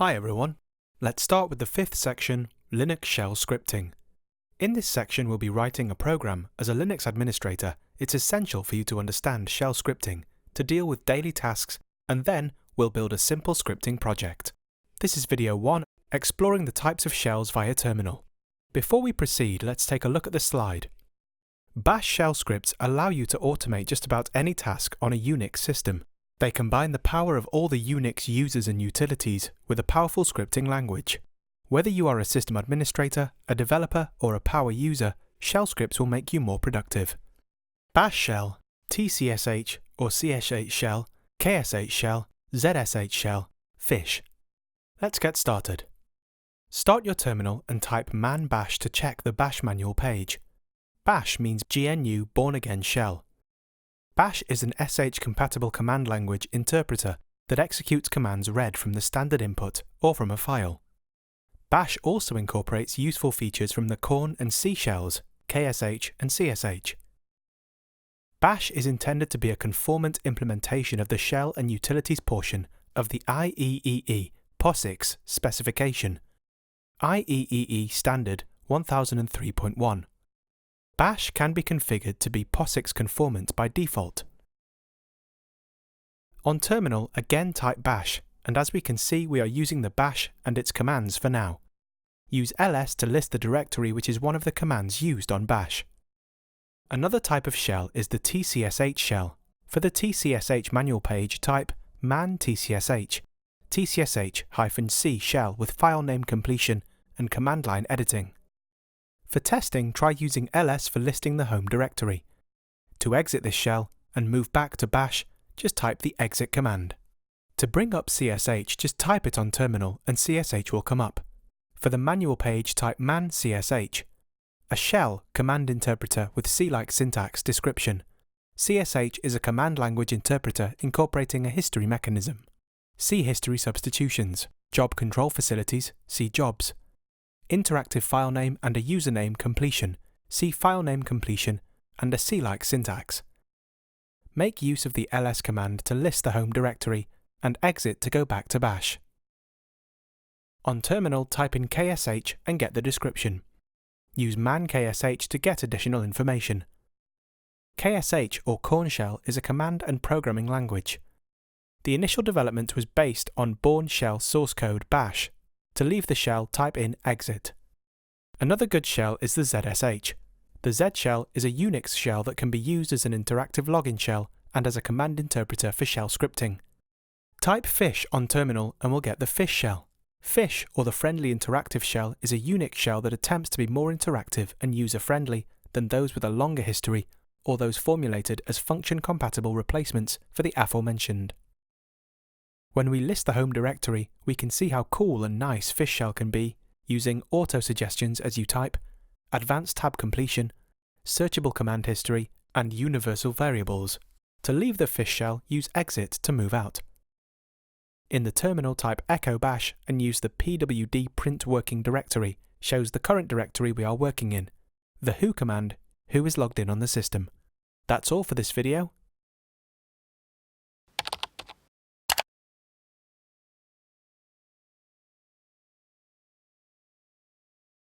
Hi everyone. Let's start with the fifth section, Linux Shell Scripting. In this section we'll be writing a program. As a Linux administrator, it's essential for you to understand shell scripting, to deal with daily tasks, and then we'll build a simple scripting project. This is video 1, exploring the types of shells via terminal. Before we proceed, let's take a look at the slide. Bash shell scripts allow you to automate just about any task on a Unix system. They combine the power of all the Unix users and utilities with a powerful scripting language. Whether you are a system administrator, a developer, or a power user, shell scripts will make you more productive. Bash shell, TCSH or CSH shell, KSH shell, ZSH shell, fish. Let's get started. Start your terminal and type man bash to check the bash manual page. Bash means GNU Born Again Shell. Bash is an SH-compatible command language interpreter that executes commands read from the standard input or from a file. Bash also incorporates useful features from the Korn and C shells, KSH and CSH. Bash is intended to be a conformant implementation of the shell and utilities portion of the IEEE POSIX specification, IEEE Standard 1003.1. Bash can be configured to be POSIX conformant by default. On terminal, again type bash, and as we can see we are using the bash and its commands for now. Use ls to list the directory which is one of the commands used on bash. Another type of shell is the TCSH shell. For the TCSH manual page, type man tcsh, tcsh-c shell with file name completion and command line editing. For testing, try using ls for listing the home directory. To exit this shell and move back to bash, just type the exit command. To bring up CSH, just type it on terminal and CSH will come up. For the manual page, type man CSH. A shell command interpreter with C-like syntax description. CSH is a command language interpreter incorporating a history mechanism. See history substitutions, job control facilities, see jobs. Interactive file name and a username completion, see file name completion and a C-like syntax. Make use of the ls command to list the home directory and exit to go back to bash. On terminal, type in KSH and get the description. Use man KSH to get additional information. KSH or Korn shell is a command and programming language. The initial development was based on Bourne shell source code bash. To leave the shell, type in exit. Another good shell is the ZSH. The Z shell is a Unix shell that can be used as an interactive login shell and as a command interpreter for shell scripting. Type fish on terminal and we'll get the fish shell. Fish, or the friendly interactive shell, is a Unix shell that attempts to be more interactive and user-friendly than those with a longer history or those formulated as function-compatible replacements for the aforementioned. When we list the home directory, we can see how cool and nice fish shell can be using auto-suggestions as you type, advanced tab completion, searchable command history, and universal variables. To leave the fish shell, use exit to move out. In the terminal, type echo bash and use the pwd print working directory, shows the current directory we are working in. The who command, who is logged in on the system. That's all for this video.